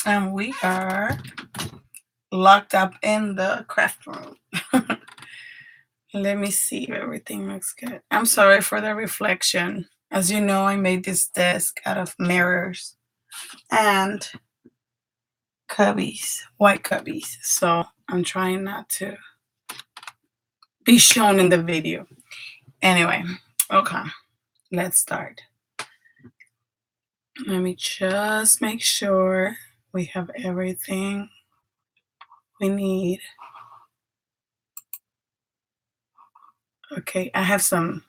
And we are locked up in the craft room. Let me see if everything looks good. I'm sorry for the reflection. As you know, I made this desk out of mirrors and cubbies, white cubbies. So I'm trying not to be shown in the video. Anyway, okay, let's start. Let me just make sure we have everything we need. Okay, I have some.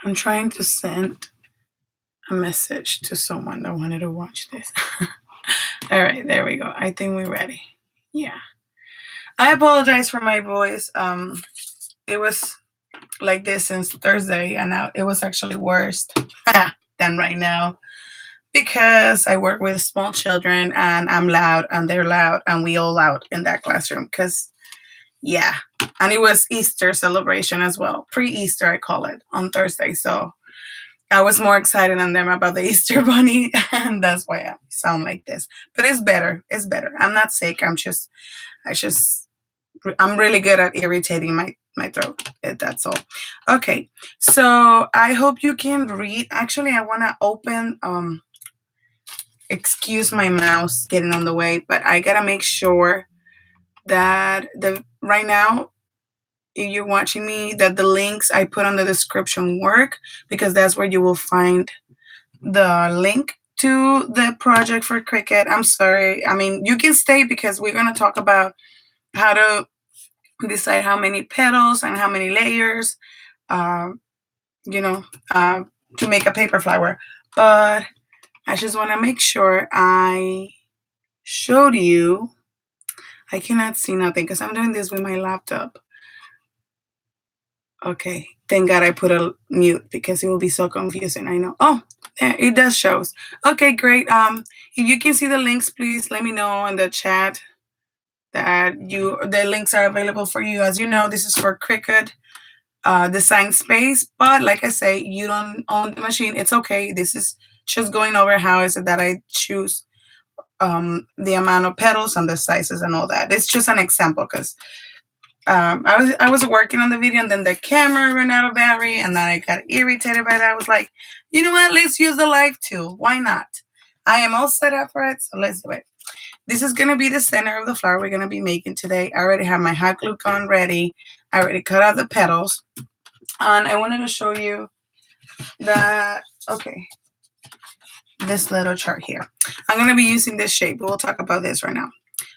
I'm trying to send a message to someone that wanted to watch this. All right, there we go. I think we're ready. Yeah. I apologize for my voice. It was like this since Thursday, and now it was actually worse than right now because I work with small children and I'm loud and they're loud and we all loud in that classroom because yeah. And it was Easter celebration as well. Pre-Easter I call it on Thursday. So I was more excited than them about the Easter bunny and that's why I sound like this. But it's better. It's better. I'm not sick. I just I'm really good at irritating my throat. That's all. Okay. So I hope you can read. Actually, I want to open excuse my mouse getting on the way, but I got to make sure that the right now if you're watching me that the links I put on the description work because that's where you will find the link to the project for Cricut. I'm sorry. I mean, you can stay because we're going to talk about how to decide how many petals and how many layers, uh, you know, uh, to make a paper flower. But I just want to make sure I showed you. I cannot see nothing because I'm doing this with my laptop. Okay, thank God I put a mute because it will be so confusing. I know. Oh, there, it does shows. Okay, great. If you can see the links, please let me know in the chat that the links are available for you. As you know, this is for Cricut design space. But like I say, you don't own the machine. It's okay. This is just going over how is it that I choose the amount of petals and the sizes and all that. It's just an example because I was working on the video and then the camera ran out of battery and then I got irritated by that. I was like, you know what? Let's use the live tool. Why not? I am all set up for it, so let's do it. This is gonna be the center of the flower we're gonna be making today. I already have my hot glue gun ready. I already cut out the petals, and I wanted to show you that. Okay, this little chart here. I'm gonna be using this shape. We'll talk about this right now.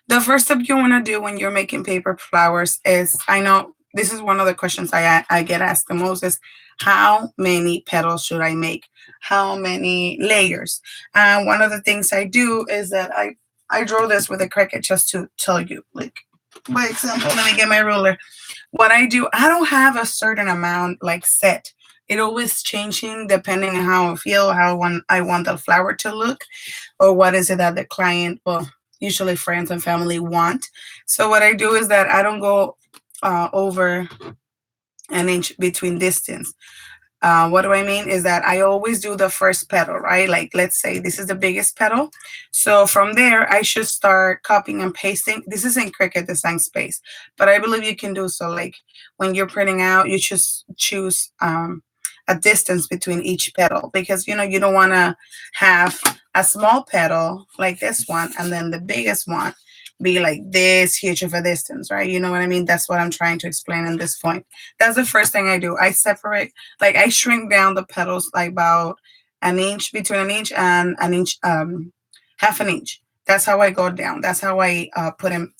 The first step you want to do when you're making paper flowers is, I know this is one of the questions I get asked the most is, how many petals should I make? How many layers? And one of the things I do is that I draw this with a Cricut just to tell you, like, by example, let me get my ruler. What I do, I don't have a certain amount like set. It always changing depending on how I feel, I want the flower to look, or what is it that the client, well, usually friends and family want. So what I do is that I don't go over an inch between distance. What do I mean is that I always do the first petal, right? Like, let's say this is the biggest petal. So from there, I should start copying and pasting. This is in Cricut Design Space, but I believe you can do so. Like when you're printing out, you just choose a distance between each petal because, you know, you don't want to have a small petal like this one and then the biggest one be like this huge of a distance, right? You know what I mean? That's what I'm trying to explain in this point. That's the first thing I do. I separate, like I shrink down the petals like about an inch, between an inch and an inch, half an inch. That's how I go down. That's how I put in,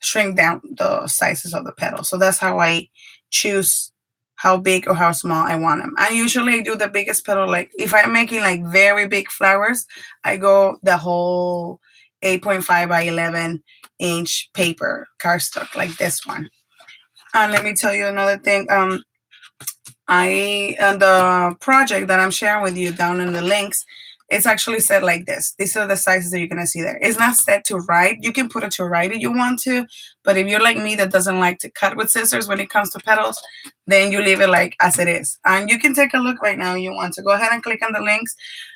shrink down the sizes of the petals. So that's how I choose how big or how small I want them. I usually do the biggest petal. Like if I'm making like very big flowers, I go the whole 8.5 by 11-inch paper cardstock like this one. And let me tell you another thing. The project that I'm sharing with you down in the links, it's actually set like this. These are the sizes that you're going to see there. It's not set to right. You can put it to right if you want to, but if you're like me that doesn't like to cut with scissors when it comes to petals, then you leave it like as it is. And you can take a look right now if you want to. Go ahead and click on the links.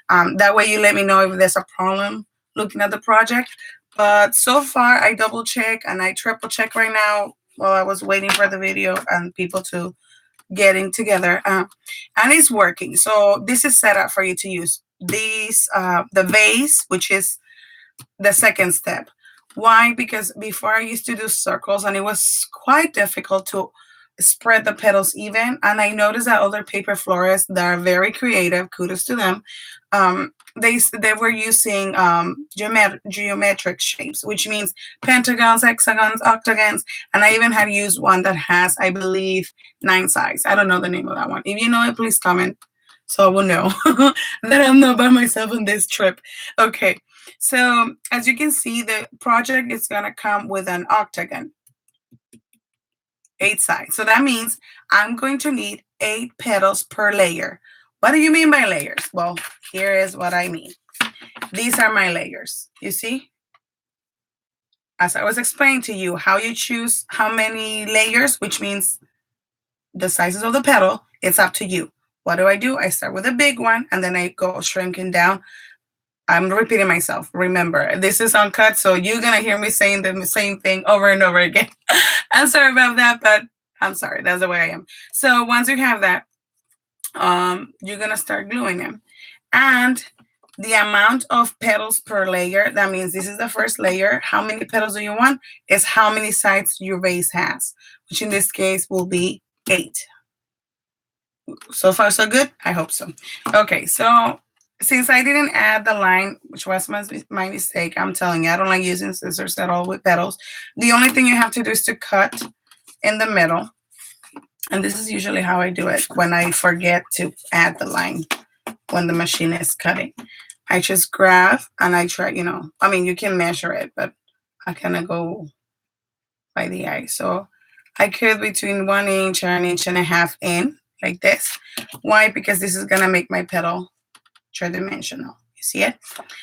That way you let me know if there's a problem looking at the project. But so far, I double check and I triple check right now while I was waiting for the video and people to getting together, and it's working. So this is set up for you to use these, the vase, which is the second step. Why? Because before I used to do circles and it was quite difficult to spread the petals even. And I noticed that other paper florists that are very creative, kudos to them, they were using geometric shapes, which means pentagons, hexagons, octagons, and I even had used one that has, I believe, 9 sides. I don't know the name of that one. If you know it, please comment so I will know that I'm not by myself on this trip. Okay, so as you can see, the project is gonna come with an octagon, 8 sides. So that means I'm going to need 8 petals per layer. What do you mean by layers? Well, here is what I mean. These are my layers. You see? As I was explaining to you, how you choose how many layers, which means the sizes of the petal, it's up to you. What do? I start with a big one, and then I go shrinking down. I'm repeating myself. Remember, this is uncut, so you're going to hear me saying the same thing over and over again. I'm sorry about that, but I'm sorry. That's the way I am. So once you have that, you're going to start gluing them. And the amount of petals per layer, that means this is the first layer. How many petals do you want? Is how many sides your vase has, which in this case will be 8. So far, so good? I hope so. Okay, so since I didn't add the line, which was my mistake, I'm telling you, I don't like using scissors at all with petals. The only thing you have to do is to cut in the middle. And this is usually how I do it when I forget to add the line when the machine is cutting. I just grab and I try, I mean, you can measure it, but I kind of go by the eye. So I cut between 1 inch and 1.5 inches in, like this. Why? Because this is going to make my petal tridimensional. You see it?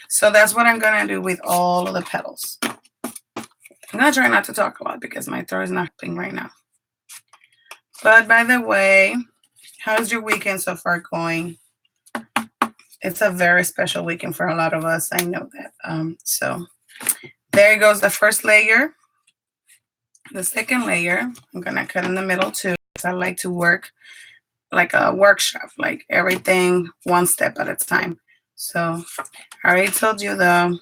So that's what I'm going to do with all of the petals. I'm going to try not to talk a lot because my throat is not clean right now. But by the way, how's your weekend so far going? It's a very special weekend for a lot of us. I know that. So there goes the first layer. The second layer, I'm going to cut in the middle too. I like to work like a workshop, like everything one step at a time. So I already told you the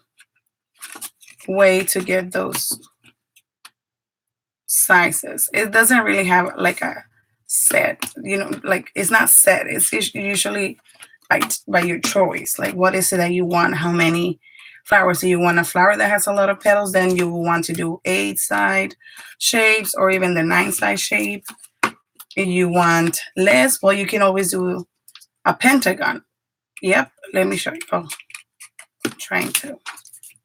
way to get those sizes. It doesn't really have like a set, like it's not set. It's usually by your choice. Like what is it that you want? How many flowers do you want? A flower that has a lot of petals, then you will want to do 8 side shapes or even the 9 side shape. If you want less, well, you can always do a pentagon. Yep, let me show you. Oh, I'm trying to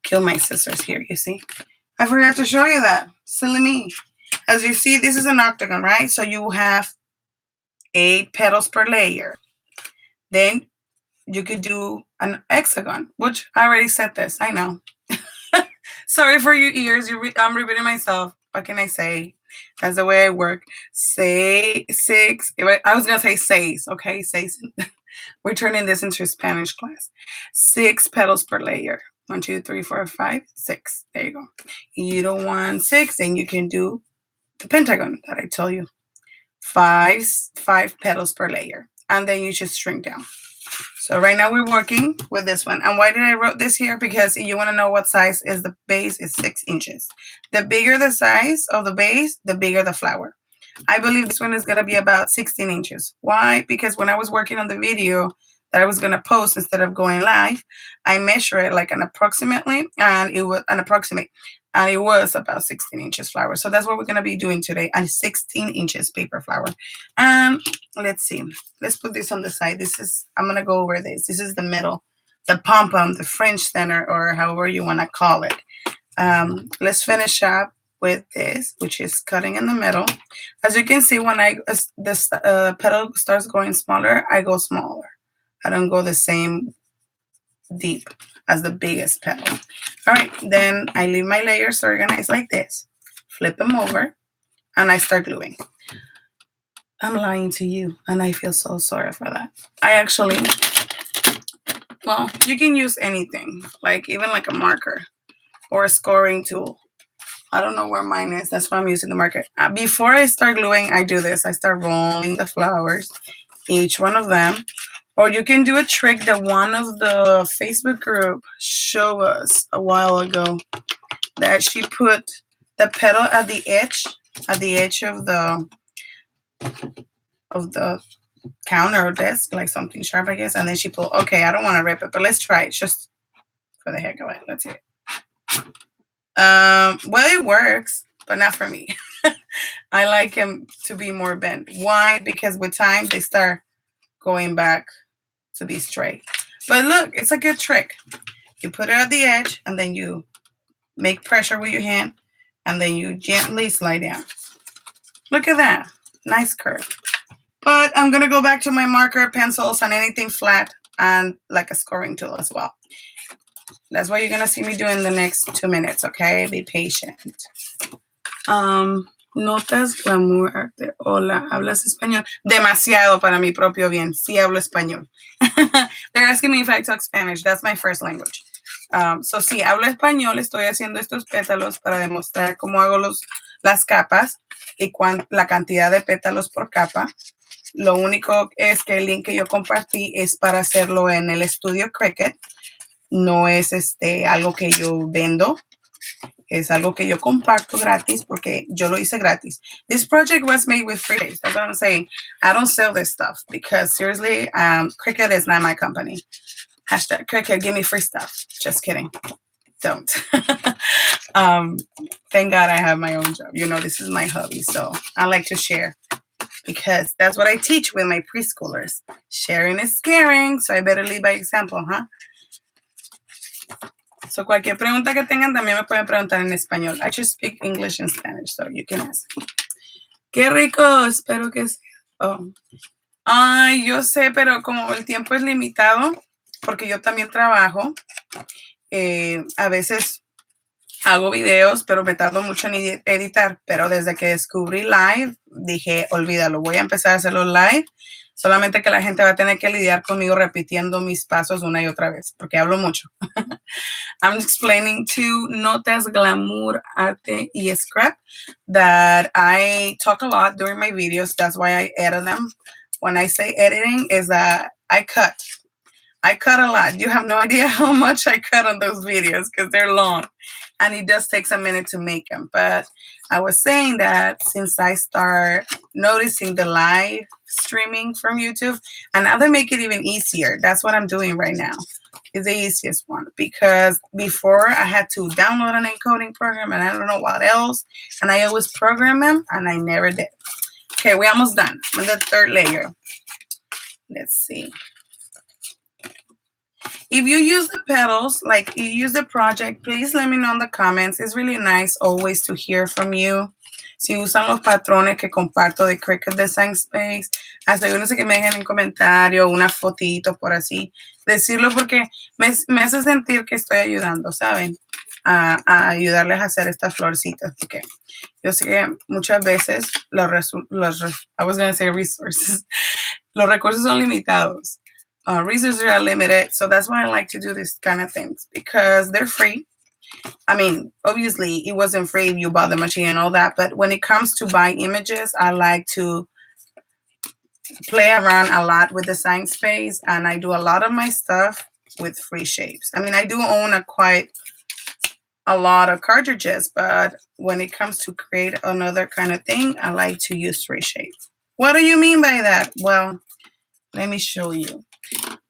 kill my scissors here, you see. I forgot to show you that. Silly me. As you see, this is an octagon, right? So you have 8 petals per layer. Then you could do an hexagon, which I already said this. I know. Sorry for your ears. I'm repeating myself. What can I say? That's the way I work. Say 6. I was going to say 6. Okay, 6. We're turning this into a Spanish class. 6 petals per layer. 1, 2, 3, 4, 5, 6. There you go. You don't want 6, then you can do the pentagon that I told you. 5 petals per layer. And then you just shrink down. So right now we're working with this one. And why did I wrote this here? Because you want to know what size is the base is 6 inches. The bigger the size of the base, the bigger the flower. I believe this one is going to be about 16 inches. Why? Because when I was working on the video that I was going to post instead of going live, I measured it like an approximately, and it was an approximate, and it was about 16 inches flower. So that's what we're going to be doing today, a 16 inches paper flower. Let's see. Let's put this on the side. I'm going to go over this. This is the middle, the pom-pom, the French center, or however you want to call it. Let's finish up with this, which is cutting in the middle. As you can see, when this petal starts going smaller, I go smaller. I don't go the same deep as the biggest petal. All right, then I leave my layers organized like this. Flip them over, and I start gluing. I'm lying to you, and I feel so sorry for that. I actually, well, you can use anything, like even like a marker or a scoring tool. I don't know where mine is. That's why I'm using the marker. Before I start gluing, I do this. I start rolling the flowers, each one of them. Or you can do a trick that one of the Facebook group showed us a while ago, that she put the petal at the edge of the counter or desk, like something sharp, I guess. And then she pulled, okay, I don't want to rip it, but let's try it just for the heck of it. Let's see it. Well, it works, but not for me. I like him to be more bent. Why? Because with time, they start going back to be straight. But look, it's a good trick. You put it at the edge, and then you make pressure with your hand, and then you gently slide down. Look at that. Nice curve. But I'm going to go back to my marker, pencils, and anything flat, and like a scoring tool as well. That's what you're going to see me do in the next 2 minutes, okay? Be patient. Notas glamour arte. Hola, ¿hablas español? Demasiado para mi propio bien. Sí hablo español. They're asking me if I talk Spanish. That's my first language. So sí, hablo español. Estoy haciendo estos pétalos para demostrar cómo hago las capas y la cantidad de pétalos por capa. Lo único es que el link que yo compartí es para hacerlo en el estudio Cricut. No es algo que yo vendo. Es algo que yo comparto gratis porque yo lo hice gratis. This project was made with free days. That's what I'm saying. I don't sell this stuff because seriously, Cricut is not my company. Hashtag Cricut, give me free stuff. Just kidding. Don't. Thank God I have my own job. You know, this is my hobby. So I like to share because that's what I teach with my preschoolers. Sharing is caring. So I better lead by example, huh? So cualquier pregunta que tengan también me pueden preguntar en español. I just speak English and Spanish, so you can ask. Qué rico, espero que sea. Oh. Ay, yo sé, pero como el tiempo es limitado, porque yo también trabajo, a veces hago videos, pero me tardo mucho en editar. Pero desde que descubrí live, dije, olvídalo, voy a empezar a hacerlo live. Solamente que la gente va a tener que lidiar conmigo repitiendo mis pasos una y otra vez, porque hablo mucho. I'm explaining to Notas Glamour Arte y Scrap that I talk a lot during my videos. That's why I edit them. When I say editing, is that I cut. I cut a lot. You have no idea how much I cut on those videos because they're long. And it just takes a minute to make them. But I was saying that since I start noticing the live streaming from YouTube, and now they make it even easier. That's what I'm doing right now. It's the easiest one. Because before I had to download an encoding program and I don't know what else. And I always program them and I never did. Okay, we're almost done. On the third layer. Let's see. If you use the petals, like you use the project, please let me know in the comments. It's really nice always to hear from you. Si usan los patrones que comparto de Cricut Design Space, hasta yo no sé que me dejen en comentario, una fotito por así, decirlo porque me hace sentir que estoy ayudando, ¿saben? A ayudarles a hacer estas florcitas, porque yo sé que muchas veces I was going to say resources, los recursos son limitados. Resources are limited, so that's why I like to do this kind of things because they're free. I mean, obviously, it wasn't free if you bought the machine and all that, but when it comes to buying images, I like to play around a lot with Design Space, and I do a lot of my stuff with free shapes. I mean, I do own quite a lot of cartridges, but when it comes to create another kind of thing, I like to use free shapes. What do you mean by that? Well, let me show you.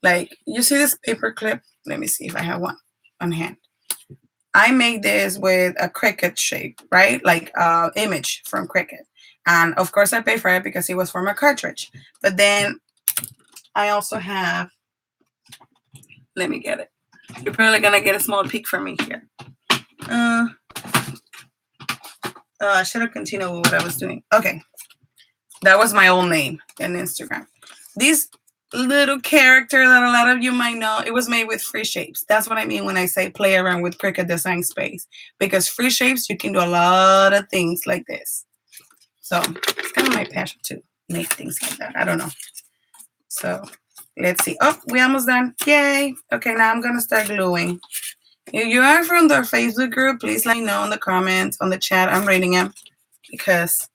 Like, you see this paper clip? Let me see if I have one on hand. I made this with a Cricut shape, right? Like image from Cricut. And of course I paid for it because it was for my cartridge. But then I also have, let me get it. You're probably going to get a small peek from me here. I should have continued with what I was doing. Okay. That was my old name in Instagram. These little character that a lot of you might know. It was made with free shapes. That's what I mean when I say play around with Cricut Design Space. Because free shapes, you can do a lot of things like this. So it's kind of my passion to make things like that. I don't know. So let's see. Oh, we almost done. Yay. Okay, now I'm going to start gluing. If you are from the Facebook group, please let me know in the comments, on the chat. I'm reading them because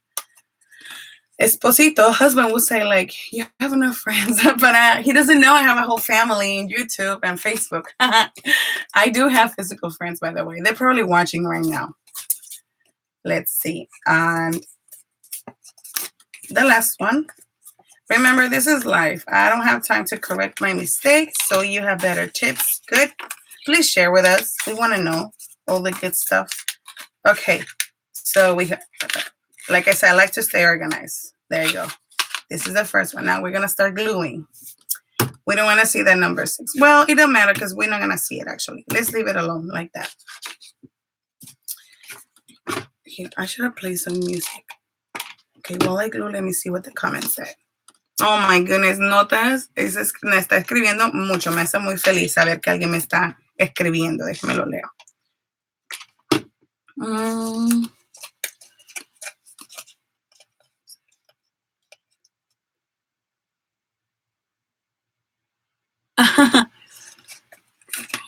Esposito, husband, will say, like, you have enough friends. But he doesn't know I have a whole family in YouTube and Facebook. I do have physical friends, by the way. They're probably watching right now. Let's see. And the last one. Remember, this is live. I don't have time to correct my mistakes, so you have better tips. Good. Please share with us. We want to know all the good stuff. Okay. So we have, like I said, I like to stay organized. There you go. This is the first one. Now we're going to start gluing. We don't want to see that number 6. Well, it doesn't matter because we're not going to see it, actually. Let's leave it alone like that. Here, I should have played some music. Okay, while I glue, let me see what the comments say. Oh my goodness, notas, me está escribiendo mucho, me hace muy feliz saber que alguien me está escribiendo. Déjame lo leo.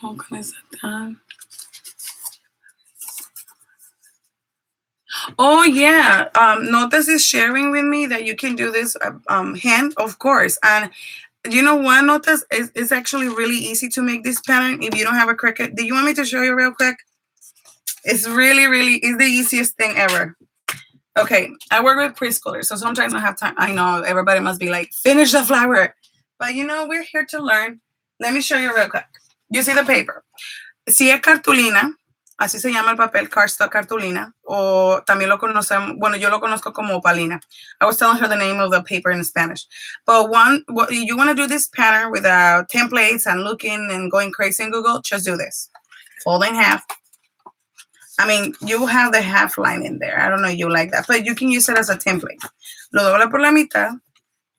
How can I set that? Oh yeah, Notas is sharing with me that you can do this hand, of course. And you know what, Notas, it's actually really easy to make this pattern if you don't have a Cricut. Do you want me to show you real quick? It's really, it's the easiest thing ever. Okay, I work with preschoolers, so sometimes I don't have time. I know everybody must be like, finish the flower. But you know, we're here to learn. Let me show you real quick. You see the paper. Si es cartulina, así se llama el papel, cardstock cartulina, o también lo conocemos, bueno, yo lo conozco como opalina. I was telling her the name of the paper in Spanish. But you want to do this pattern without templates and looking and going crazy in Google, just do this. Fold in half. I mean, you have the half line in there. I don't know you like that, but you can use it as a template. Lo dobla por la mitad.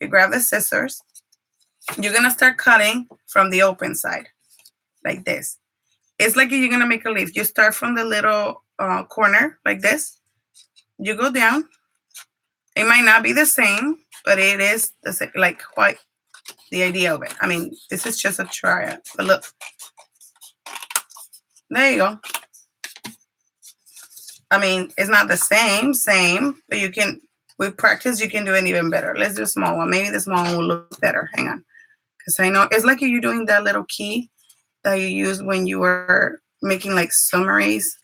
You grab the scissors. You're going to start cutting from the open side, like this. It's like you're going to make a leaf. You start from the little corner, like this. You go down. It might not be the same, but it is the same, like quite the idea of it. I mean, this is just a trial. But look. There you go. I mean, it's not the same, but you can, with practice, you can do it even better. Let's do a small one. Maybe the small one will look better. Hang on. Because I know it's like you're doing that little key that you use when you were making like summaries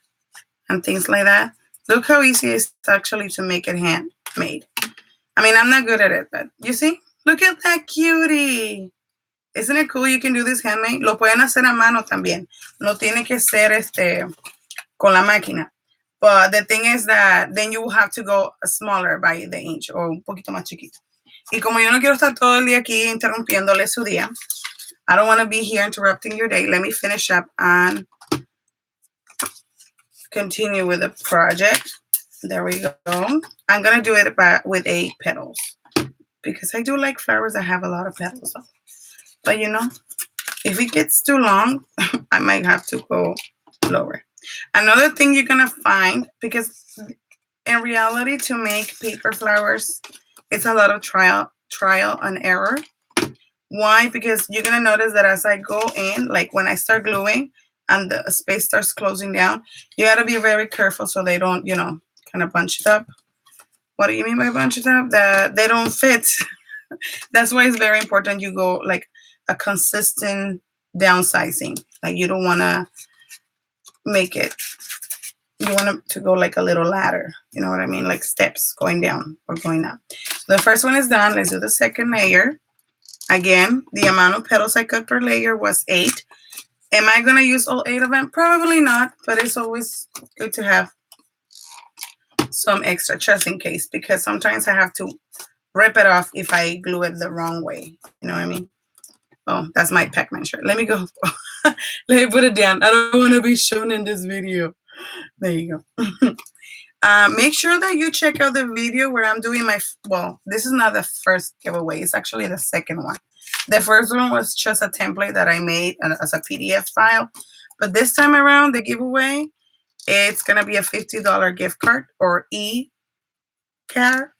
and things like that. Look how easy it is actually to make it handmade. I mean, I'm not good at it, but you see? Look at that cutie. Isn't it cool you can do this handmade? Lo pueden hacer a mano también. No tiene que ser con la máquina. But the thing is that then you will have to go smaller by the inch o un poquito más chiquito. Y como yo no quiero estar todo el día aquí interrumpiéndole su día, I don't want to be here interrupting your day. Let me finish up and continue with the project. There we go. I'm going to do it with 8 petals because I do like flowers that have a lot of petals. But you know, if it gets too long, I might have to go lower. Another thing you're going to find, because in reality, to make paper flowers, it's a lot of trial and error. Why? Because you're going to notice that as I go in, like when I start gluing and the space starts closing down, you got to be very careful so they don't, you know, kind of bunch it up. What do you mean by bunch it up? That they don't fit. That's why it's very important you go like a consistent downsizing. Like you don't want to make it, you want it to go like a little ladder, you know what I mean, like steps going down or going up. The first one is done. Let's do the second layer. Again, the amount of petals I cut per layer was 8. Am I going to use all 8 of them? Probably not, but it's always good to have some extra just in case, because sometimes I have to rip it off if I glue it the wrong way, you know what I mean? Oh, that's my Pac-Man shirt. Let me go. Let me put it down. I don't want to be shown in this video. There you go. Make sure that you check out the video where I'm doing my, well, this is not the first giveaway. It's actually the second one. The first one was just a template that I made as a PDF file. But this time around, the giveaway, it's going to be a $50 gift card or e-card.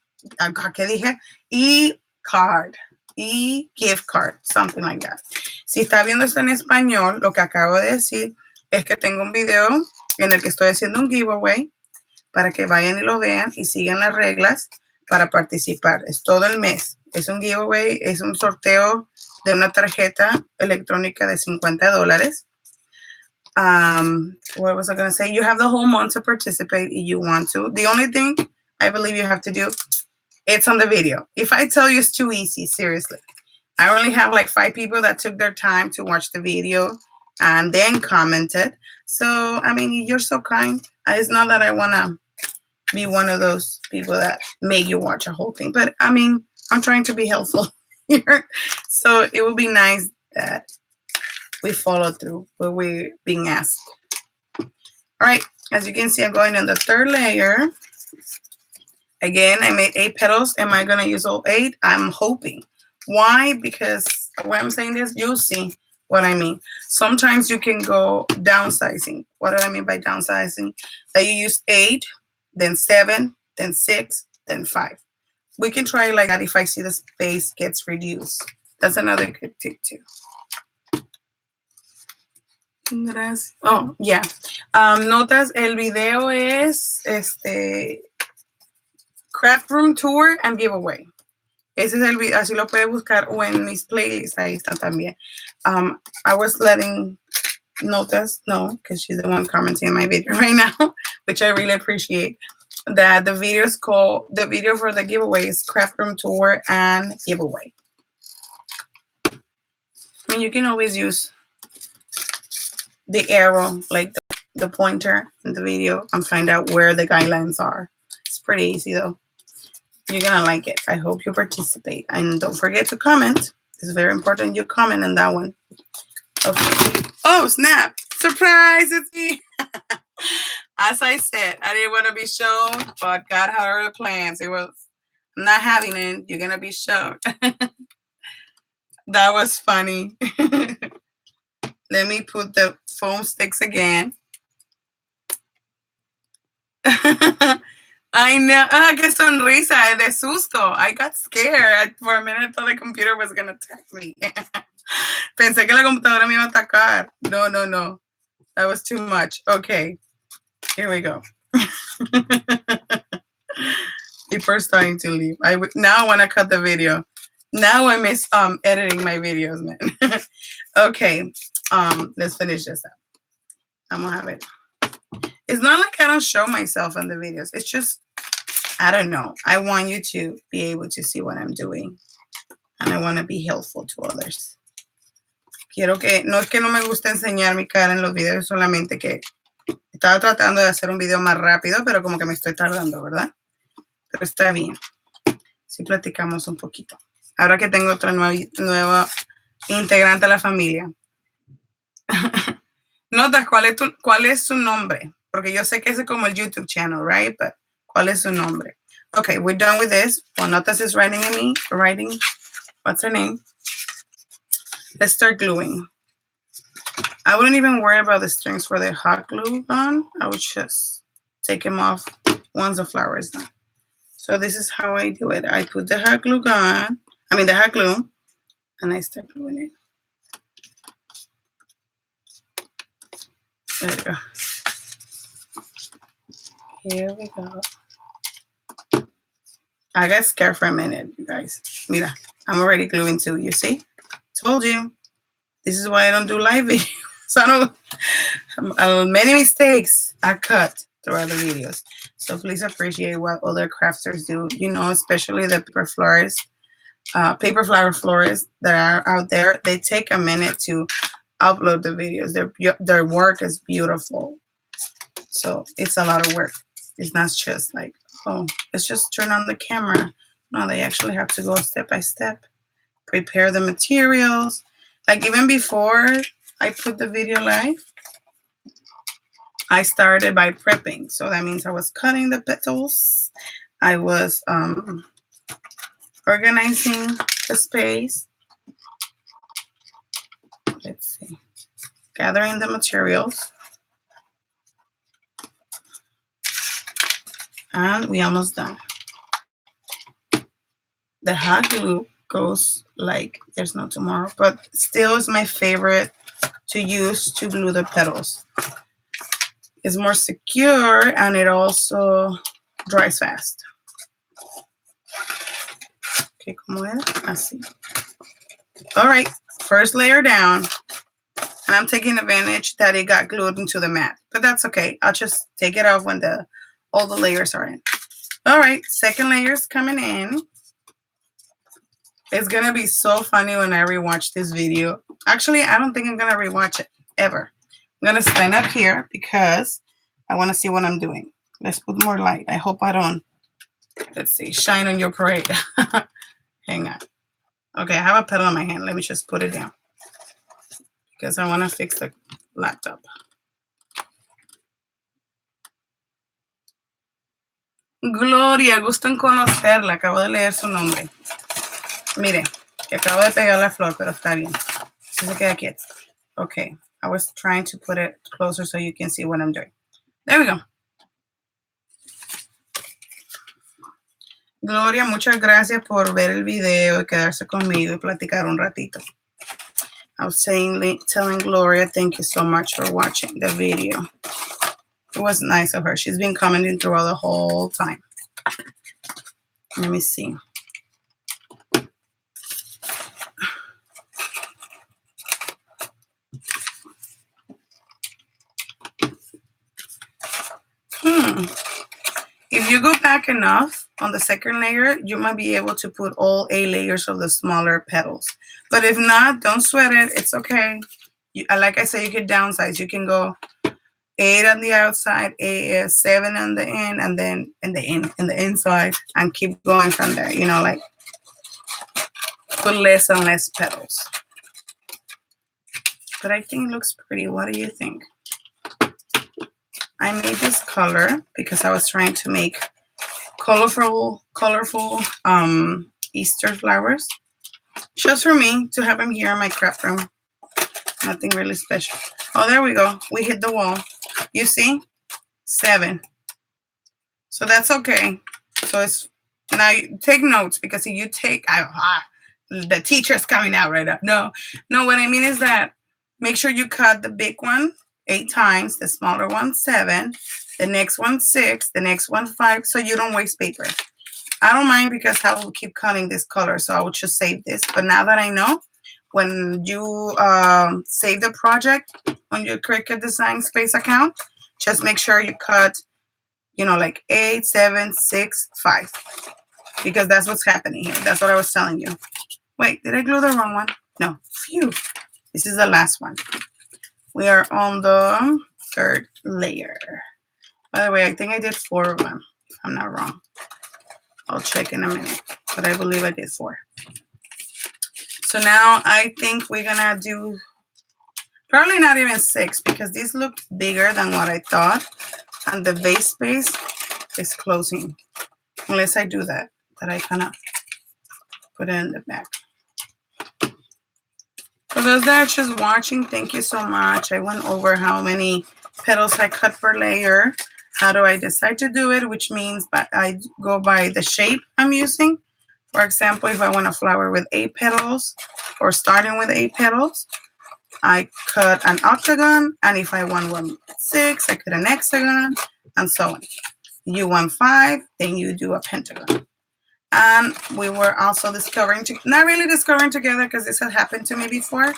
¿Qué dije? E-card. E-gift card. Something like that. Si está viendo esto en español, lo que acabo de decir es que tengo un video en el que estoy haciendo un giveaway para que vayan y lo vean y sigan las reglas para participar. Es todo el mes. Es un giveaway, es un sorteo de una tarjeta electrónica de $50. What was I going to say? You have the whole month to participate if you want to. The only thing I believe you have to do, it's on the video. If I tell you it's too easy, seriously. I only have like 5 people that took their time to watch the video and then commented. So, I mean, you're so kind. It's not that I want to be one of those people that make you watch a whole thing. But, I mean, I'm trying to be helpful here. So it would be nice that we follow through what we're being asked. All right. As you can see, I'm going on the 3rd layer. Again, I made 8 petals. Am I going to use all 8? I'm hoping. Why? Because when I'm saying this, you'll see what I mean. Sometimes you can go downsizing. What do I mean by downsizing? That you use 8, then 7, then 6, then 5. We can try like that if I see the space gets reduced. That's another good tip too. Oh, yeah. Notas, el video es Craft Room Tour and Giveaway. Ese es el video, así lo puede buscar o en mis playlists, ahí está también. I was letting Notas know, because she's the one commenting my video right now, which I really appreciate, that the video for the giveaway is Craft Room Tour and Giveaway. I mean, you can always use the arrow, like the pointer in the video, and find out where the guidelines are. It's pretty easy though. You're gonna like it. I hope you participate. And don't forget to comment. It's very important you comment on that one. Okay. Oh, snap. Surprise, it's me. As I said, I didn't want to be shown, but God had other plans. It was not having it. You're gonna be shown. That was funny. Let me put the foam sticks again. I know. Ah, qué sonrisa, de susto. I got scared. For a minute, I thought the computer was going to attack me. Pensé que la computadora me iba a atacar. No, no, no. That was too much. Okay. Here we go. People are starting to leave. Now I want to cut the video. Now I miss editing my videos, man. Okay. Let's finish this up. I'm going to have it. It's not like I don't show myself in the videos. It's just, I don't know. I want you to be able to see what I'm doing. And I want to be helpful to others. No es que no me gusta enseñar mi cara en los videos, solamente que estaba tratando de hacer un video más rápido, pero como que me estoy tardando, ¿verdad? Pero está bien. Sí platicamos un poquito. Ahora que tengo otra nueva integrante a la familia. Notas, ¿cuál es su nombre? Porque yo sé que ese es como el YouTube channel, right? But ¿cuál es su nombre? Okay, we're done with this. Well, Notas is writing. What's her name? Let's start gluing. I wouldn't even worry about the strings for the hot glue gun. I would just take them off once the flower is done. So this is how I do it. I put the hot glue gun, the hot glue, and I start gluing it. There we go. Here we go. I got scared for a minute, you guys. Mira, I'm already gluing too, you see? Told you. This is why I don't do live videos. So many mistakes are cut throughout the videos. So please appreciate what other crafters do. You know, especially the paper flower florists that are out there. They take a minute to upload the videos. Their work is beautiful. So it's a lot of work. It's not just like, oh, let's just turn on the camera. No, they actually have to go step by step. Prepare the materials. Like even before I put the video live, I started by prepping. So that means I was cutting the petals. I was organizing the space. gathering the materials. And we almost done. The hot glue goes like there's no tomorrow, but still is my favorite to use to glue the petals. It's more secure and it also dries fast. Okay, como es? Así. All right, first layer down. And I'm taking advantage that it got glued into the mat, but that's okay. I'll just take it off when all the layers are in. All right, second layer is coming in. It's gonna be so funny when I rewatch this video. Actually, I don't think I'm gonna rewatch it ever. I'm gonna stand up here because I wanna see what I'm doing. Let's put more light. I hope I don't, let's see, shine on your parade. Hang on. Okay, I have a petal in my hand. Let me just put it down because I wanna fix the laptop. Gloria, gusto en conocerla. Acabo de leer su nombre. Mire, que acabo de pegar la flor, pero está bien. Se queda quieto. Okay, I was trying to put it closer so you can see what I'm doing. There we go. Gloria, muchas gracias por ver el video y quedarse conmigo y platicar un ratito. I was telling Gloria, thank you so much for watching the video. It was nice of her. She's been commenting throughout the whole time. Let me see. If you go back enough on the second layer, you might be able to put all 8 layers of the smaller petals. But if not, don't sweat it. It's okay. Like I said, you can downsize. You can go 8 on the outside, 7 on the end, and then in the inside, and keep going from there. You know, like put less and less petals. But I think it looks pretty. What do you think? I made this color because I was trying to make colorful Easter flowers. Just for me to have them here in my craft room. Nothing really special. Oh, there we go. We hit the wall. You see? 7. So that's okay. So it's now you take notes because if you take the teacher's coming out right now. No, what I mean is that make sure you cut the big one 8 times, the smaller one 7, the next one 6, the next one 5, so you don't waste paper. I don't mind because I will keep cutting this color, so I will just save this. But now that I know, when you save the project on your Cricut Design Space account, just make sure you cut, like 8, 7, 6, 5, because that's what's happening here. That's what I was telling you. Wait, did I glue the wrong one? No. Phew. This is the last one. We are on the 3rd layer. By the way, I think I did 4 of them, if I'm not wrong. I'll check in a minute, but I believe I did 4. So now I think we're gonna do probably not even 6 because these look bigger than what I thought. And the base space is closing. Unless I do that I kind of put it in the back. For those that are just watching, thank you so much. I went over how many petals I cut per layer. How do I decide to do it? Which means I go by the shape I'm using. For example, if I want a flower with 8 petals or starting with 8 petals, I cut an octagon. And if I want one with 6, I cut an hexagon and so on. You want 5, then you do a pentagon. And we were also discovering, not really discovering together because this had happened to me before,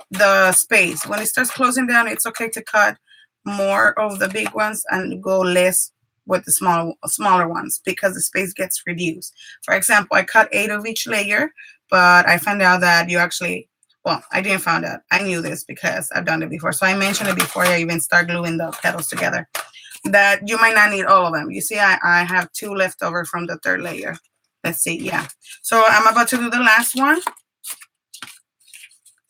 the space. When it starts closing down, it's okay to cut more of the big ones and go less with the smaller ones because the space gets reduced. For example, I cut 8 of each layer, but I found out that you actually, well, I didn't find out. I knew this because I've done it before. So I mentioned it before I even start gluing the petals together, that you might not need all of them. You see, I have 2 left over from the 3rd layer. Let's see, yeah. So I'm about to do the last one.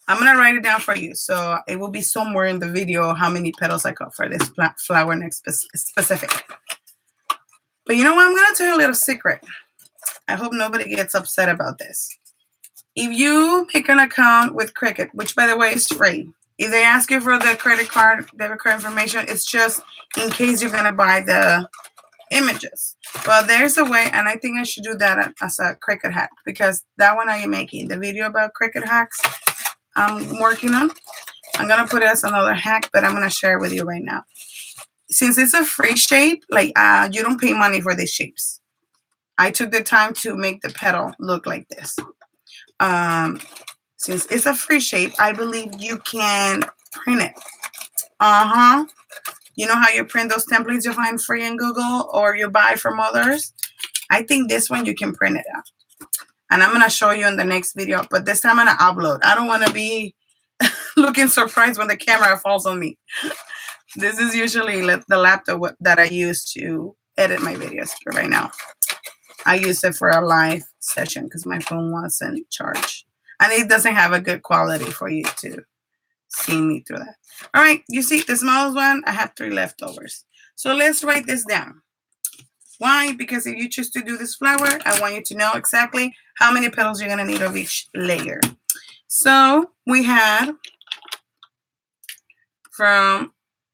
I'm going to write it down for you. So it will be somewhere in the video how many petals I cut for this flower next specific. But you know what? I'm going to tell you a little secret. I hope nobody gets upset about this. If you make an account with Cricut, which by the way is free, If they ask you for the credit card, debit card information, it's just in case you're gonna buy the images. But there's a way, and I think I should do that as a Cricut hack, because that one I am making, the video about Cricut hacks I'm working on. I'm gonna put it as another hack, but I'm gonna share it with you right now. Since it's a free shape, like you don't pay money for these shapes. I took the time to make the petal look like this. Since it's a free shape, I believe you can print it. You know how you print those templates you find free in Google or you buy from others? I think this one you can print it out. And I'm going to show you in the next video, but this time I'm going to upload. I don't want to be looking surprised when the camera falls on me. This is usually the laptop that I use to edit my videos right now. I use it for a live session because my phone wasn't charged. And it doesn't have a good quality for you to see me through that. All right, you see the smallest one, I have 3 leftovers. So let's write this down. Why? Because if you choose to do this flower, I want you to know exactly how many petals you're going to need of each layer. So we had from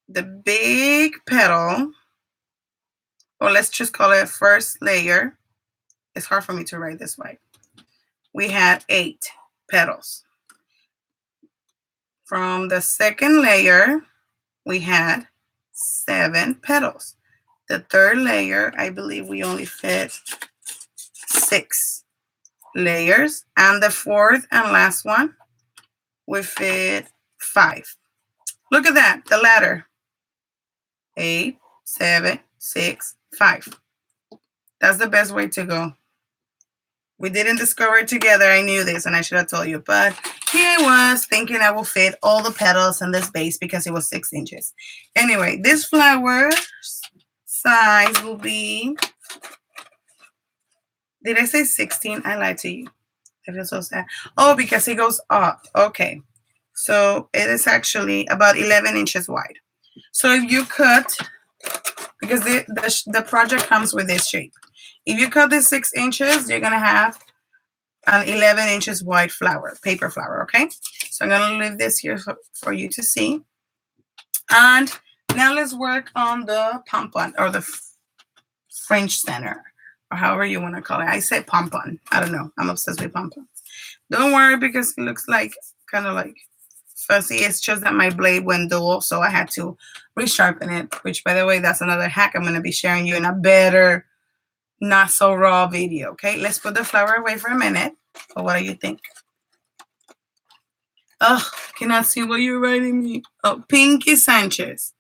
the big petal, or let's just call it first layer. It's hard for me to write this way. We had 8 petals. From the second layer, we had 7 petals. The third layer, I believe we only fit 6 layers. And the fourth and last one, we fit 5. Look at that, the ladder. 8, 7, 6, 5. That's the best way to go. We didn't discover it together. I knew this and I should have told you. But here I was thinking I will fit all the petals in this base because it was 6 inches. Anyway, this flower's size will be, did I say 16? I lied to you. I feel so sad. Oh, because it goes up. Okay. So it is actually about 11 inches wide. So if you cut, because the project comes with this shape. If you cut this 6 inches, you're going to have an 11 inches wide flower, paper flower, okay? So I'm going to leave this here for you to see. And now let's work on the pompon, or the fringe center, or however you want to call it. I say pompon. I don't know. I'm obsessed with pompons. Don't worry, because it looks like kind of like fuzzy. It's just that my blade went dull, so I had to resharpen it, which, by the way, that's another hack I'm going to be sharing you in a better, not so raw video. Okay, let's put the flower away for a minute. But what do you think? Oh, cannot see what you're writing me. Oh, Pinky Sanchez.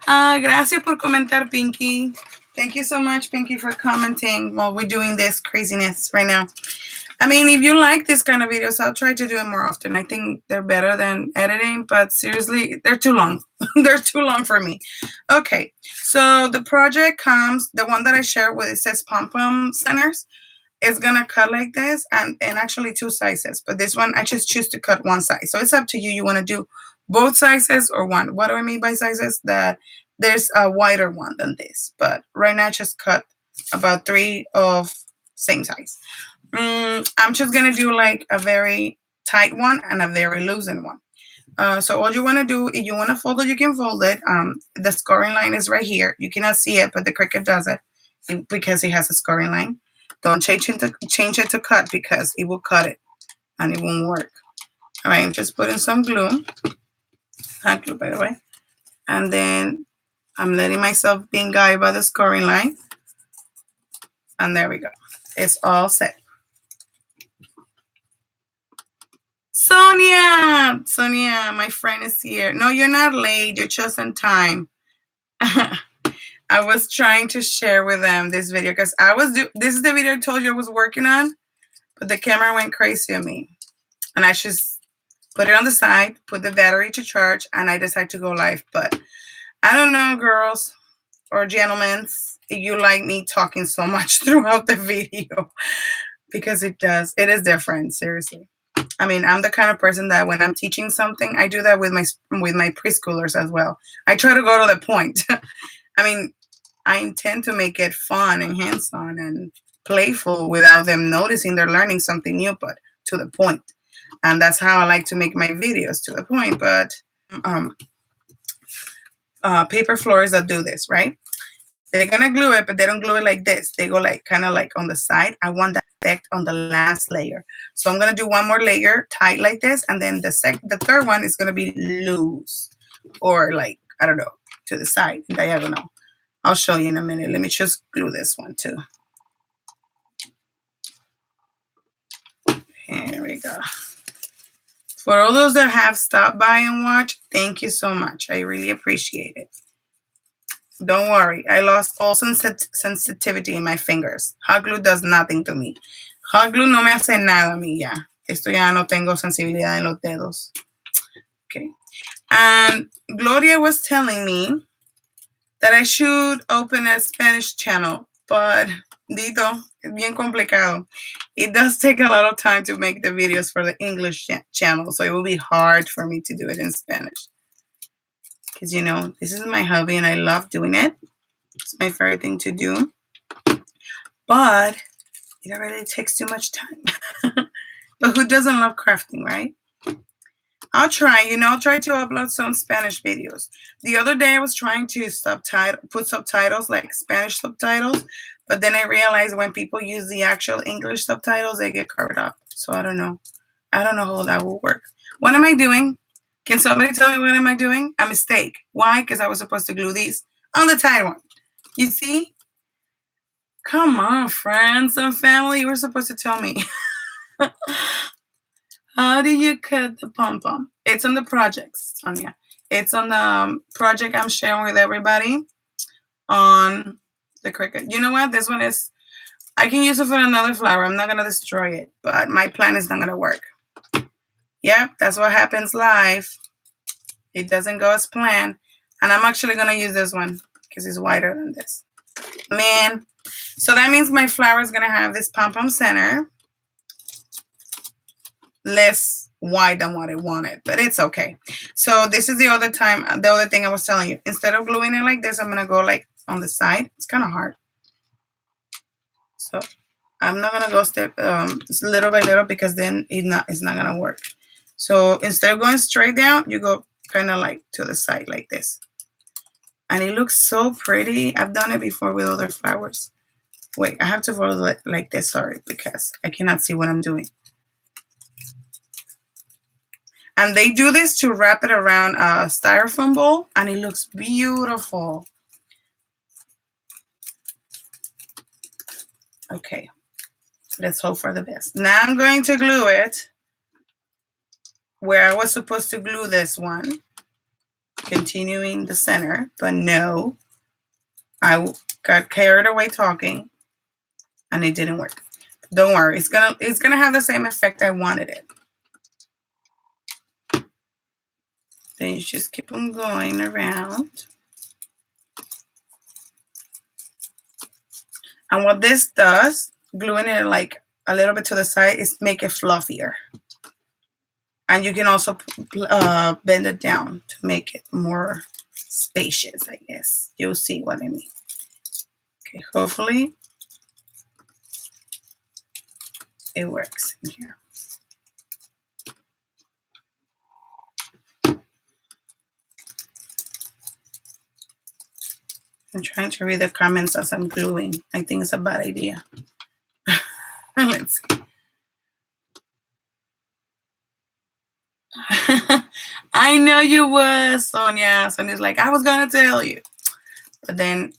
Gracias por comentar, Pinky. Thank you so much, Pinky, for commenting while we're doing this craziness right now. I mean, if you like this kind of videos, I'll try to do it more often. I think they're better than editing, but seriously, they're too long. They're too long for me. Okay, so the project comes, the one that I shared with, it says pom-pom centers. It's gonna cut like this, and actually 2 sizes. But this one, I just choose to cut 1 size. So it's up to you. You wanna do both sizes or one. What do I mean by sizes? That there's a wider one than this. But right now, I just cut about 3 of same size. I'm just going to do like a very tight one and a very loosened one. So all you want to do, if you want to fold it, you can fold it. The scoring line is right here. You cannot see it, but the Cricut does it because it has a scoring line. Don't change it to cut, because it will cut it and it won't work. All right, I'm just putting some glue. Hot glue, by the way. And then I'm letting myself being guided by the scoring line. And there we go. It's all set. Sonia, my friend is here. No, you're not late. You're just in time. I was trying to share with them this video because this is the video I told you I was working on, but the camera went crazy on me. And I just put it on the side, put the battery to charge, and I decided to go live. But I don't know, girls or gentlemen, if you like me talking so much throughout the video, because it is different, seriously. I mean, I'm the kind of person that when I'm teaching something, I do that with my preschoolers as well. I try to go to the point. I mean, I intend to make it fun and hands-on and playful without them noticing they're learning something new, but to the point. And that's how I like to make my videos, to the point. But paper floors that do this, right? They're gonna glue it, but they don't glue it like this. They go like kind of like on the side. I want that effect on the last layer. So I'm gonna do one more layer tight like this, and then the third one is gonna be loose, or like, I don't know, to the side, diagonal. I'll show you in a minute. Let me just glue this one too. Here we go. For all those that have stopped by and watched, thank you so much. I really appreciate it. Don't worry, I lost all sensitivity in my fingers. Hot glue does nothing to me. Hot glue no me hace nada a mí ya. Esto ya no tengo sensibilidad en los dedos. Okay. And Gloria was telling me that I should open a Spanish channel, but Dito, es bien complicado. It does take a lot of time to make the videos for the English channel, so it will be hard for me to do it in Spanish. Because, you know, this is my hobby and I love doing it. It's my favorite thing to do. But it already takes too much time. But who doesn't love crafting, right? I'll try, I'll try to upload some Spanish videos. The other day I was trying to put subtitles, like Spanish subtitles, but then I realized when people use the actual English subtitles, they get covered up. So I don't know. I don't know how that will work. What am I doing? Can somebody tell me what am I doing? A mistake. Why? Because I was supposed to glue these on the tight one. You see? Come on, friends and family. You were supposed to tell me. How do you cut the pom-pom? It's on the projects, Sonia. It's on the project I'm sharing with everybody on the Cricut. You know what? This one is, I can use it for another flower. I'm not going to destroy it, but my plan is not going to work. Yep, that's what happens live. It doesn't go as planned. And I'm actually going to use this one because it's wider than this. Man. So that means my flower is going to have this pom-pom center. Less wide than what I wanted, but it's okay. So this is the other thing I was telling you. Instead of gluing it like this, I'm going to go like on the side. It's kind of hard. So I'm not going to go step little by little because then it's not going to work. So instead of going straight down, you go kind of like to the side like this. And it looks so pretty. I've done it before with other flowers. Wait, I have to follow it like this, sorry, because I cannot see what I'm doing. And they do this to wrap it around a styrofoam bowl, and it looks beautiful. Okay, let's hope for the best. Now I'm going to glue it where I was supposed to glue this one, continuing the center, but no, I got carried away talking, and it didn't work. Don't worry, it's gonna have the same effect I wanted it. Then you just keep on going around. And what this does, gluing it like a little bit to the side, is make it fluffier. And you can also bend it down to make it more spacious, I guess. You'll see what I mean. Okay, hopefully it works in here. I'm trying to read the comments as I'm gluing. I think it's a bad idea. Let's see. I know you was, Sonia. Sonia's like, I was going to tell you. But then,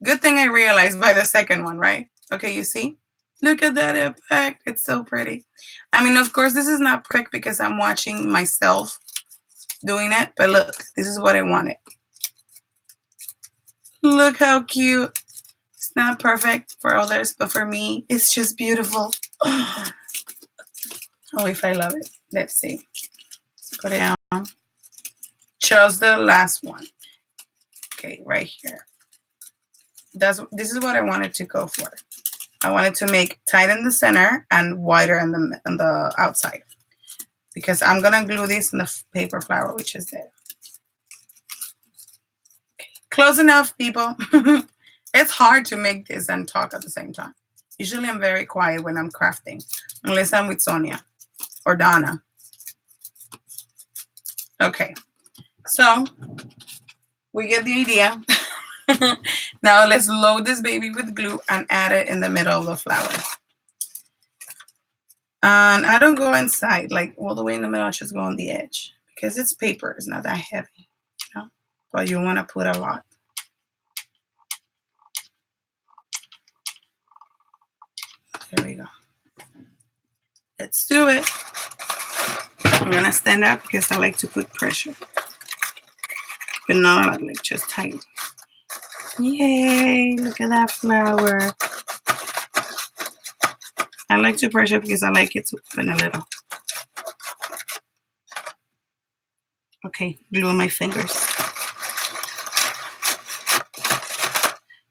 good thing I realized by the second one, right? Okay, you see? Look at that effect. It's so pretty. I mean, of course, this is not perfect because I'm watching myself doing it. But look, this is what I wanted. Look how cute. It's not perfect for others, but for me, it's just beautiful. Oh, if I love it. Let's see. Let's go down. Chose the last one. Okay, right here. This is what I wanted to go for. I wanted to make tight in the center and wider in the outside. Because I'm going to glue this in the paper flower, which is there. Close enough, people. It's hard to make this and talk at the same time. Usually I'm very quiet when I'm crafting, unless I'm with Sonia or Donna. Okay, so we get the idea. Now let's load this baby with glue and add it in the middle of the flower. And I don't go inside, like all the way in the middle, I just go on the edge because it's paper, it's not that heavy, you know? But you want to put a lot. There we go. Let's do it. I'm going to stand up because I like to put pressure. But not like just tight. Yay, look at that flower. I like to pressure because I like it to open a little. Okay, glue on my fingers.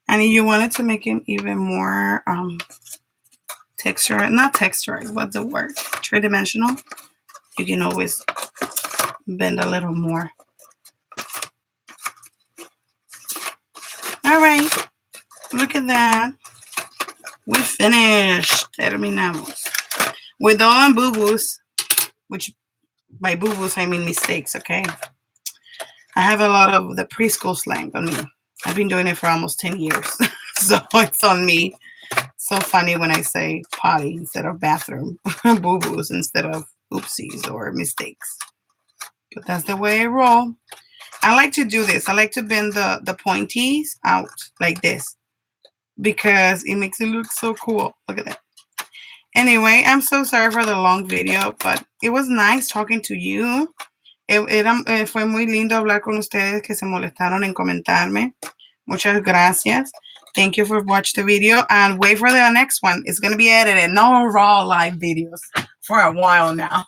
And if you wanted to make it even more not texturized, what's the word? Three-dimensional, you can always bend a little more. All right, look at that. We finished. Terminamos. With all boo-boos, which by boo-boos I mean mistakes, okay? I have a lot of the preschool slang on me. I've been doing it for almost 10 years, so it's on me. So funny when I say potty instead of bathroom, boo-boos instead of oopsies or mistakes. But that's the way I roll. I like to do this. I like to bend the pointies out like this because it makes it look so cool. Look at that. Anyway, I'm so sorry for the long video, but it was nice talking to you. Fue muy lindo hablar con ustedes que se molestaron en comentarme. Muchas gracias. Thank you for watching the video and wait for the next one. It's going to be edited. No raw live videos for a while now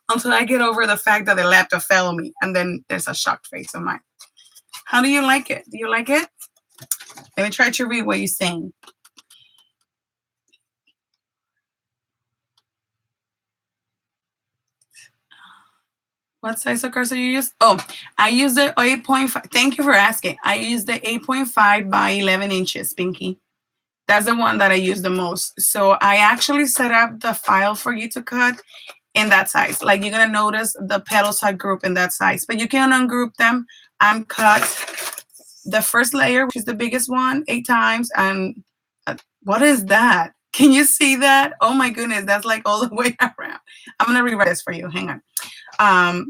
until I get over the fact that the laptop fell on me and then there's a shocked face on mine. How do you like it? Do you like it? Let me try to read what you're saying. What size of cursor you use? Oh, I use the 8.5. Thank you for asking. I use the 8.5 by 11 inches, Pinky. That's the one that I use the most. So I actually set up the file for you to cut in that size. Like you're going to notice the petals are grouped in that size, but you can ungroup them and cut the first layer, which is the biggest one, 8 times. And what is that? Can you see that? Oh my goodness, that's like all the way around. I'm going to rewrite this for you. Hang on.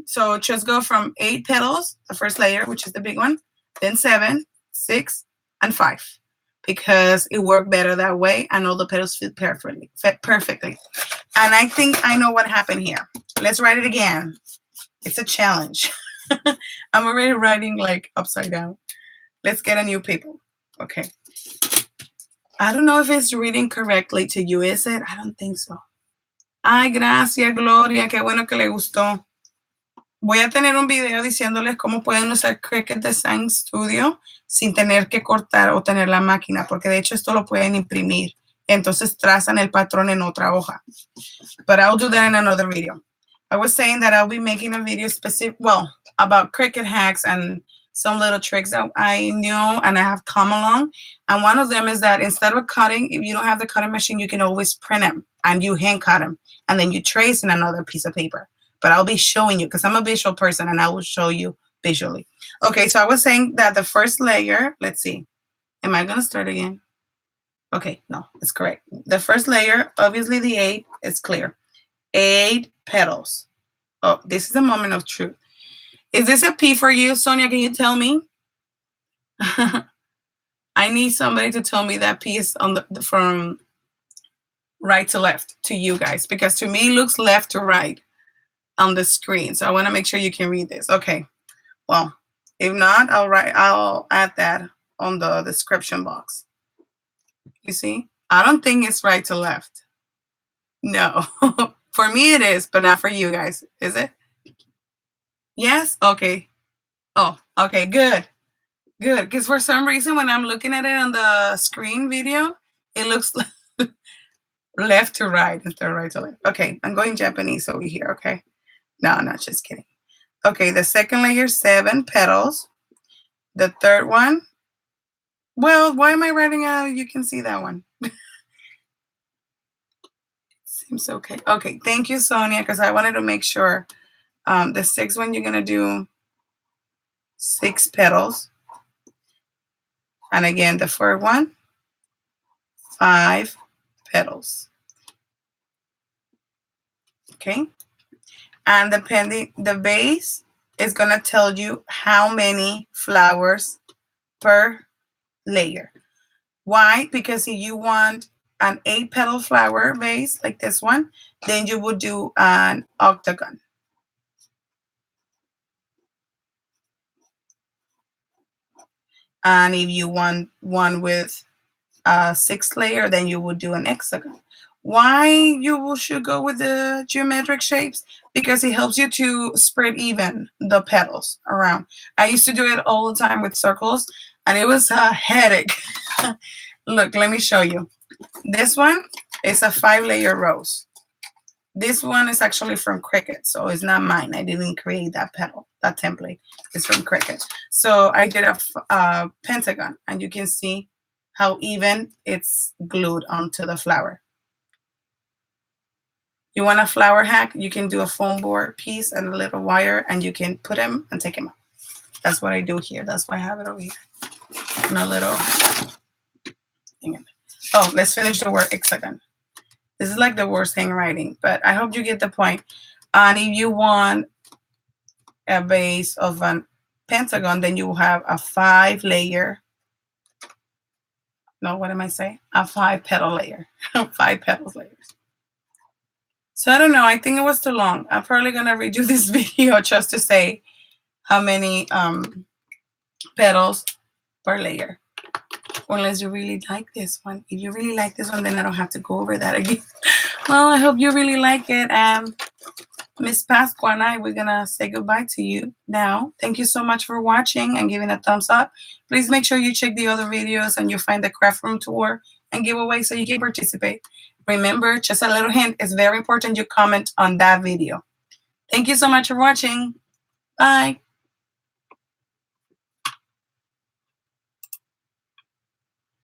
So just go from 8 petals, the first layer, which is the big one, then 7, 6, and 5, because it worked better that way, and all the petals fit perfectly. And I think I know what happened here. Let's write it again. It's a challenge. I'm already writing like upside down. Let's get a new paper. Okay. I don't know if it's reading correctly to you, is it? I don't think so. Ay, gracias, Gloria. Qué bueno que le gustó. Voy a tener un video diciéndoles cómo pueden usar Cricut Design Studio sin tener que cortar o tener la máquina, porque de hecho esto lo pueden imprimir. Entonces trazan el patrón en otra hoja. But I'll do that in another video. I was saying that I'll be making a video about Cricut hacks and some little tricks that I know and I have come along. And one of them is that instead of cutting, if you don't have the cutting machine, you can always print them and you hand cut them. And then you trace in another piece of paper. But I'll be showing you because I'm a visual person and I will show you visually. Okay, so I was saying that the first layer, let's see. Am I going to start again? Okay, no, it's correct. The first layer, obviously the 8 is clear. 8 petals. Oh, this is a moment of truth. Is this a P for you, Sonia? Can you tell me? I need somebody to tell me that P is on from right to left to you guys, because to me it looks left to right on the screen. So I want to make sure you can read this. Okay. Well, if not, I'll add that on the description box. You see? I don't think it's right to left. No. For me it is, but not for you guys. Is it? Yes? Okay. Oh, okay, good. Good. Because for some reason when I'm looking at it on the screen video, it looks left to right instead of right to left. Okay, I'm going Japanese over here, okay? No, I'm not, just kidding. Okay, the second layer, 7 petals. The third one, well, why am I writing out? You can see that one. Seems okay. Okay, thank you, Sonia, because I wanted to make sure The sixth one, you're going to do 6 petals. And again, the fourth one, 5 petals. Okay. And depending, the base is going to tell you how many flowers per layer. Why? Because if you want an 8-petal flower base like this one, then you would do an octagon. And if you want one with a 6th layer, then you would do an hexagon. Why you should go with the geometric shapes? Because it helps you to spread even the petals around. I used to do it all the time with circles, and it was a headache. Look, let me show you. This one is a 5-layer rose. This one is actually from Cricut, so it's not mine. I didn't create that petal, that template. It's from Cricut. So I did a pentagon, and you can see how even it's glued onto the flower. You want a flower hack, you can do a foam board piece and a little wire, and you can put them and take them out. That's what I do here. That's why I have it over here. And a little thing. Oh, let's finish the word hexagon. This is like the worst handwriting, but I hope you get the point. And if you want a base of a pentagon, then you will have a 5-layer. No, what am I saying? A 5-petal layer. 5 petals layers. So I don't know. I think it was too long. I'm probably going to redo this video just to say how many petals per layer. Unless you really like this one. If you really like this one, then I don't have to go over that again. Well, I hope you really like it. Miss Pasqua and I, we're going to say goodbye to you now. Thank you so much for watching and giving a thumbs up. Please make sure you check the other videos and you find the craft room tour and giveaway so you can participate. Remember, just a little hint, it's very important you comment on that video. Thank you so much for watching. Bye.